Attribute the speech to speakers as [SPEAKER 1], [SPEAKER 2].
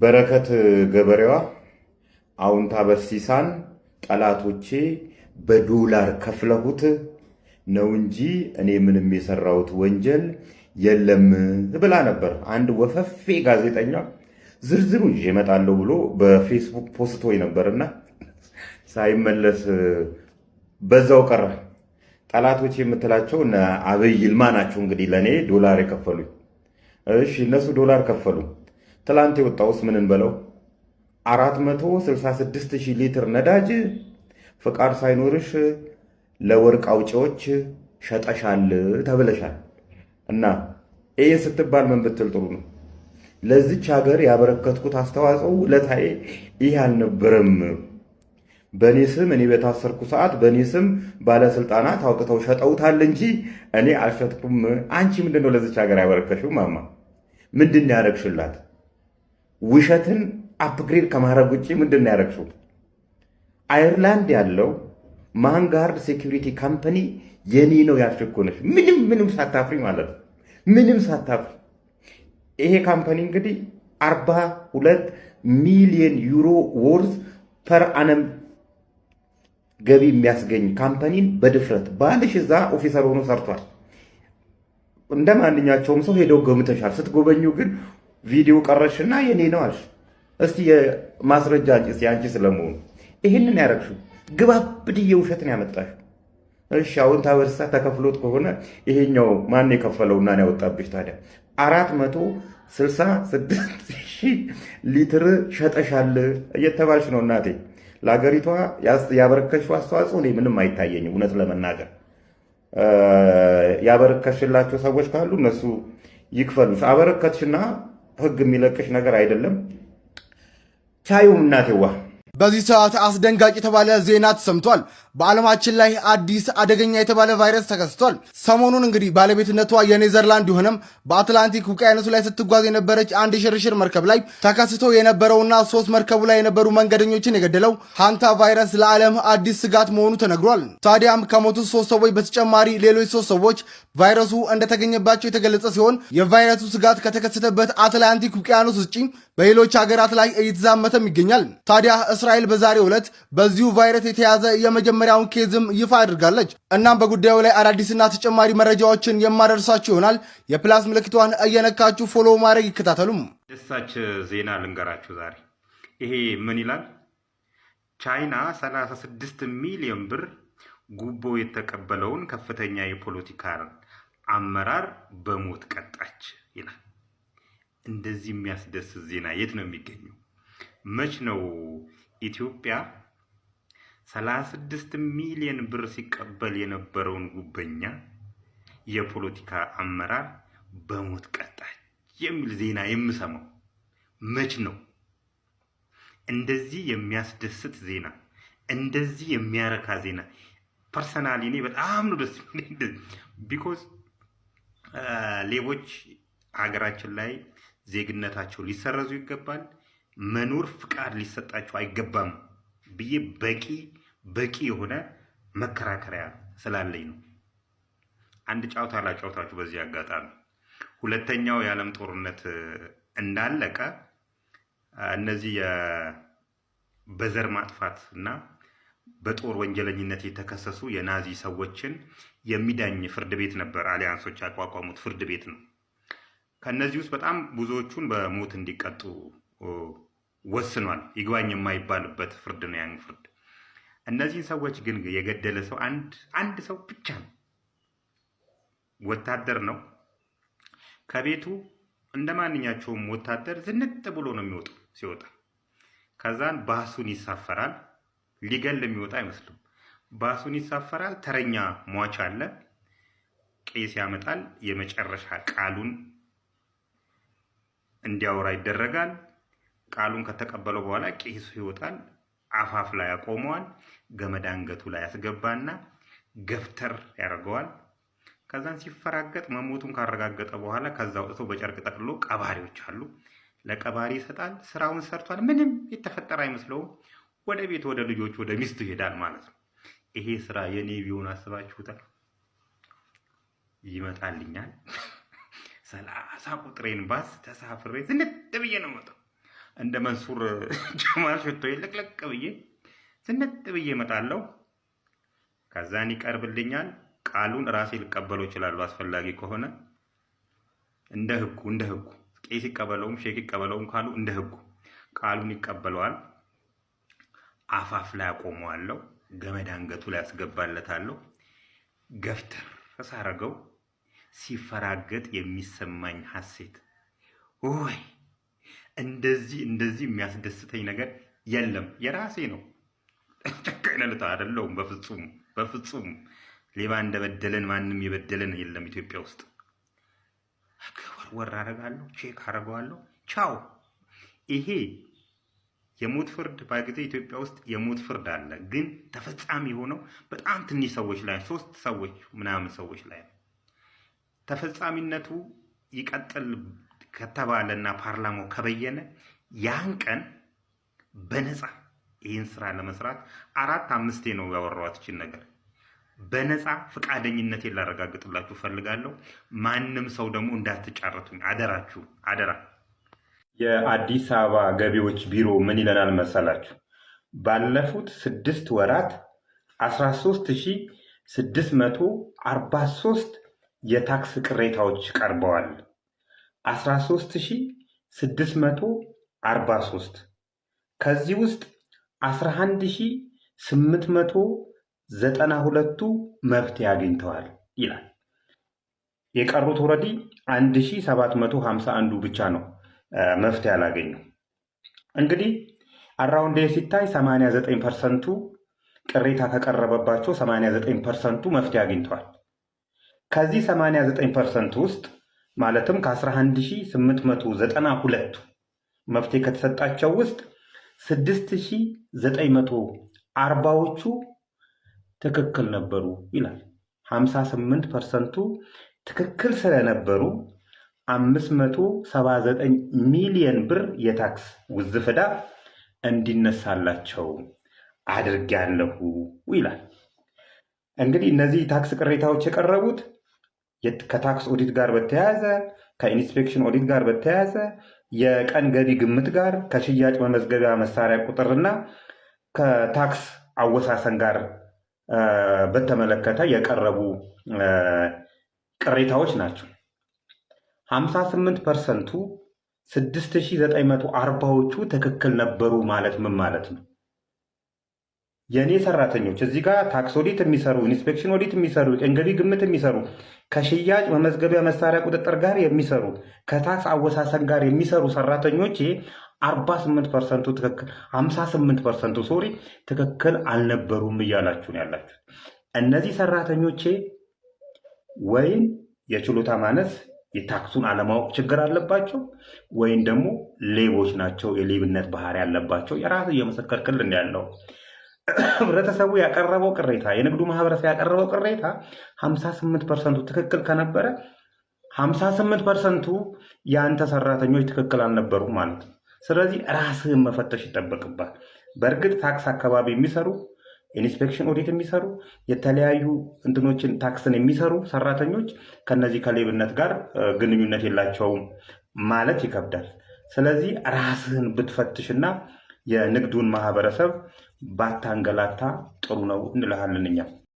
[SPEAKER 1] በረከት ገበሬዋ አውንታ በርሲሳን ጠላቶቼ በዶላር ከፍለሁት ነው እንጂ እኔ ምንም የሰራሁት ወንጀል የለም ብላ ነበር። አንድ ወፈፌ ጋዜጠኛ ዝርዝሩ ይዤ እመጣለሁ ብሎ በፌስቡክ ፖስቶ ነበርና ሳይመለስ በዛው ቀረ። ጠላቶቼ የምትላቸው እነ አብይ ይልማ ናቸው እንግዲህ ለኔ ዶላር የከፈሉኝ። እሺ እነሱ ዶላር ከፈሉ። ትላንት የወጣውስ ምን እንበለው 466,000 ሊትር ነዳጅ ፍቃድ ሳይኖርሽ ለወርቅ አውጪዎች ሸጠሻል ተብለሻል። እና ይሄ ስትባል ምን ብትል ጥሩ ነው? ለዚች ሀገር ያበረከትኩት አስተዋጽኦ ለታዬ ይህ አልነበረም። በእኔ ስም እኔ በታሰርኩ ሰዓት በእኔ ስም ባለስልጣናት አውጥተው ሸጠውታል እንጂ እኔ አልሸጥኩም። አንቺ ምንድነው ለዚች ሀገር ያበረከሽው? ማማ ምንድን ያደረግሽላት? ውሸትን አፕግሬድ ከማድረግ ውጭ ምንድን ያደረግሽው? አየርላንድ ያለው ማንጋርድ ሴኩሪቲ ካምፓኒ የኔ ነው ያልሽኮነሽ ምንም ሳታፍሪ ማለት ነው። ምንም ሳታፍሪ ይሄ ካምፓኒ እንግዲህ 42 ሚሊዮን ዩሮ ወርዝ ፐር አነም ገቢ የሚያስገኝ ካምፓኒን በድፍረት ባልሽ እዛ ኦፊሰር ሆኖ ሰርቷል። እንደ ማንኛቸውም ሰው ሄደው ገምተሻል። ስትጎበኙ ግን ቪዲዮ ቀረሽና የኔ ነው አልሽ። እስቲ የማስረጃ አንቺ አንቺ ስለመሆኑ ይሄንን ያደረግሽው ግባብድዬ ውሸትን ያመጣሽው። እሺ አሁን ታበርሳ ተከፍሎት ከሆነ ይሄኛው ማን የከፈለውና ነው ያወጣብሽ ታዲያ? 466,000 ሊትር ሸጠሻል እየተባልሽ ነው እናቴ። ለሀገሪቷ ያበረከሽው አስተዋጽኦ እኔ ምንም አይታየኝም። እውነት ለመናገር ያበረከሽላቸው ሰዎች ካሉ እነሱ ይክፈሉሽ። አበረከትሽና ህግ የሚለቅሽ ነገር አይደለም። ቻዩም እናቴዋ።
[SPEAKER 2] በዚህ ሰዓት አስደንጋጭ የተባለ ዜና ተሰምቷል። በዓለማችን ላይ አዲስ አደገኛ የተባለ ቫይረስ ተከስቷል። ሰሞኑን እንግዲህ ባለቤትነቷ የኔዘርላንድ የሆነም በአትላንቲክ ውቅያኖስ ላይ ስትጓዝ የነበረች አንድ የሽርሽር መርከብ ላይ ተከስቶ የነበረውና 3 መርከቡ ላይ የነበሩ መንገደኞችን የገደለው ሃንታ ቫይረስ ለዓለም አዲስ ስጋት መሆኑ ተነግሯል። ታዲያም ከሞቱት 3 ሰዎች በተጨማሪ ሌሎች 3 ሰዎች ቫይረሱ እንደተገኘባቸው የተገለጸ ሲሆን የቫይረሱ ስጋት ከተከሰተበት አትላንቲክ ውቅያኖስ ውጪ በሌሎች ሀገራት ላይ እየተዛመተም ይገኛል። ታዲያ እስራኤል በዛሬው ዕለት በዚሁ ቫይረስ የተያዘ የመጀመሪያውን ኬዝም ይፋ አድርጋለች። እናም በጉዳዩ ላይ አዳዲስና ተጨማሪ መረጃዎችን የማደርሳችሁ ይሆናል። የፕላስ ምልክቷን እየነካችሁ ፎሎ ማድረግ ይከታተሉም።
[SPEAKER 1] ደሳች ዜና ልንገራችሁ ዛሬ። ይሄ ምን ይላል? ቻይና 36 ሚሊዮን ብር ጉቦ የተቀበለውን ከፍተኛ የፖለቲካ አመራር በሞት ቀጣች ይላል። እንደዚህ የሚያስደስት ዜና የት ነው የሚገኘው? መች ነው ኢትዮጵያ 36 ሚሊዮን ብር ሲቀበል የነበረውን ጉበኛ የፖለቲካ አመራር በሞት ቀጣች የሚል ዜና የምሰማው? መች ነው? እንደዚህ የሚያስደስት ዜና፣ እንደዚህ የሚያረካ ዜና ፐርሰናሊ እኔ በጣም ነው ደስ የሚለኝ። ቢኮዝ ሌቦች ሀገራችን ላይ ዜግነታቸው ሊሰረዙ ይገባል፣ መኖር ፍቃድ ሊሰጣቸው አይገባም ብዬ በቂ የሆነ መከራከሪያ ስላለኝ ነው። አንድ ጫውታ ላጫውታችሁ በዚህ አጋጣሚ። ሁለተኛው የዓለም ጦርነት እንዳለቀ እነዚህ በዘር ማጥፋት እና በጦር ወንጀለኝነት የተከሰሱ የናዚ ሰዎችን የሚዳኝ ፍርድ ቤት ነበር አሊያንሶች ያቋቋሙት ፍርድ ቤት ነው። ከነዚህ ውስጥ በጣም ብዙዎቹን በሞት እንዲቀጡ ወስኗል። ይግባኝ የማይባልበት ፍርድ ነው ያን ፍርድ። እነዚህን ሰዎች ግን የገደለ ሰው አንድ ሰው ብቻ ነው። ወታደር ነው። ከቤቱ እንደ ማንኛቸውም ወታደር ዝንጥ ብሎ ነው የሚወጣው። ሲወጣ ከዛን ባሱን ይሳፈራል። ሊገል የሚወጣ አይመስልም። ባሱን ይሳፈራል። ተረኛ ሟች አለ። ቄስ ያመጣል። የመጨረሻ ቃሉን እንዲያወራ ይደረጋል። ቃሉን ከተቀበለው በኋላ ቄሱ ይወጣል። አፋፍ ላይ ያቆመዋል። ገመድ አንገቱ ላይ ያስገባና ገፍተር ያደርገዋል። ከዛን ሲፈራገጥ መሞቱን ካረጋገጠ በኋላ ከዛ ወጥቶ በጨርቅ ጠቅልሎ ቀባሪዎች አሉ፣ ለቀባሪ ይሰጣል። ስራውን ሰርቷል። ምንም የተፈጠረ አይመስለውም። ወደ ቤት፣ ወደ ልጆች፣ ወደ ሚስቱ ይሄዳል ማለት ነው። ይሄ ስራ የኔ ቢሆን አስባችሁታል? ይመጣልኛል 30 ቁጥሬን ባስ ተሳፍሬ ዝንጥ ብዬ ነው የምወጣው። እንደ መንሱር ጀማል ሽቶ ልቅልቅ ብዬ ዝንጥ ብዬ እመጣለሁ። ከዛን ይቀርብልኛል። ቃሉን ራሴ ልቀበለው ይችላል አስፈላጊ ከሆነ እንደ ህጉ ቄስ ይቀበለውም ሼክ ይቀበለውም ካሉ እንደ ህጉ ቃሉን ይቀበለዋል። አፋፍ ላይ አቆመዋለሁ። ገመድ አንገቱ ላይ ያስገባለታለሁ። ገፍተር ሳረገው ሲፈራገጥ የሚሰማኝ ሐሴት ወይ እንደዚህ የሚያስደስተኝ ነገር የለም። የራሴ ነው። ጨካኝነት አይደለሁም። በፍጹም ሌባ እንደበደለን ማንም የበደለን የለም ኢትዮጵያ ውስጥ። ወር አደርጋለሁ፣ ቼክ አደርገዋለሁ። ቻው። ይሄ የሞት ፍርድ በጊዜ ኢትዮጵያ ውስጥ የሞት ፍርድ አለ፣ ግን ተፈጻሚ የሆነው በጣም ትንሽ ሰዎች ላይ 3 ሰዎች ምናምን ሰዎች ላይ ነው። ተፈጻሚነቱ ይቀጥል ከተባለና ፓርላማው ከበየነ ያን ቀን በነፃ ይህን ስራ ለመስራት 4-5 ነው ያወራኋት ይችን ነገር በነፃ ፈቃደኝነቴን ላረጋግጥላችሁ ፈልጋለሁ። ማንም ሰው ደግሞ እንዳትጫረቱኝ አደራችሁ፣ አደራ። የአዲስ አበባ ገቢዎች ቢሮ ምን ይለናል መሰላችሁ? ባለፉት 6 ወራት 13643 የታክስ ቅሬታዎች ቀርበዋል። 13643 ከዚህ ውስጥ 11892ቱ መፍትሄ አግኝተዋል ይላል። የቀሩት ወረዲ 1751ዱ ብቻ ነው መፍትሄ አላገኘው። እንግዲህ አራውንድ ሲታይ 89%ቱ ቅሬታ ከቀረበባቸው 89%ቱ መፍትሄ አግኝተዋል። ከዚህ 89% ውስጥ ማለትም ከ11892 መፍትሄ ከተሰጣቸው ውስጥ 6940ዎቹ ትክክል ነበሩ ይላል። 58%ቱ ትክክል ስለነበሩ 579 ሚሊዮን ብር የታክስ ውዝፍ ዕዳ እንዲነሳላቸው አድርጌያለሁ ይላል። እንግዲህ እነዚህ ታክስ ቅሬታዎች የቀረቡት ከታክስ ኦዲት ጋር በተያያዘ ከኢንስፔክሽን ኦዲት ጋር በተያያዘ የቀን ገቢ ግምት ጋር ከሽያጭ መመዝገቢያ መሳሪያ ቁጥርና ከታክስ አወሳሰን ጋር በተመለከተ የቀረቡ ቅሬታዎች ናቸው። 58%ቱ 6940ዎቹ ትክክል ነበሩ ማለት ምን ማለት ነው? የኔ ሰራተኞች እዚህ ጋር ታክስ ኦዲት የሚሰሩ፣ ኢንስፔክሽን ኦዲት የሚሰሩ፣ የቀን ገቢ ግምት የሚሰሩ፣ ከሽያጭ መመዝገቢያ መሳሪያ ቁጥጥር ጋር የሚሰሩ፣ ከታክስ አወሳሰን ጋር የሚሰሩ ሰራተኞች 48%ቱ ትክክል 58%ቱ ሶሪ ትክክል አልነበሩም እያላችሁ ነው ያላችሁ። እነዚህ ሰራተኞቼ ወይም የችሎታ ማነስ የታክሱን አለማወቅ ችግር አለባቸው ወይም ደግሞ ሌቦች ናቸው፣ የሌብነት ባህሪ ያለባቸው። የራሱ እየመሰከርክልን ያለው ህብረተሰቡ ያቀረበው ቅሬታ፣ የንግዱ ማህበረሰብ ያቀረበው ቅሬታ 58%ቱ ትክክል ከነበረ 58%ቱ የአንተ ሰራተኞች ትክክል አልነበሩም ማለት ነው። ስለዚህ ራስህን መፈተሽ ይጠበቅባል። በእርግጥ ታክስ አካባቢ የሚሰሩ ኢንስፔክሽን ኦዲት የሚሰሩ የተለያዩ እንትኖችን ታክስን የሚሰሩ ሰራተኞች ከነዚህ ከሌብነት ጋር ግንኙነት የላቸውም ማለት ይከብዳል። ስለዚህ ራስህን ብትፈትሽና የንግዱን ማህበረሰብ ባታንገላታ ጥሩ ነው እንልሃለን እኛ።